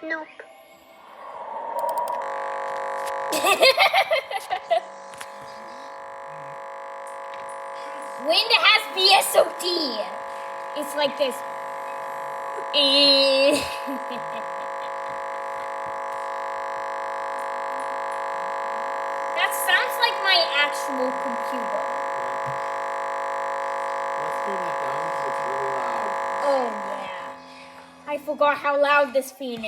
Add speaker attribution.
Speaker 1: Nope.
Speaker 2: Wind has Bsod. It's like this. That sounds like my actual computer.
Speaker 3: Let's turn that down because it's really loud.
Speaker 2: Oh yeah. I forgot how loud this fan is.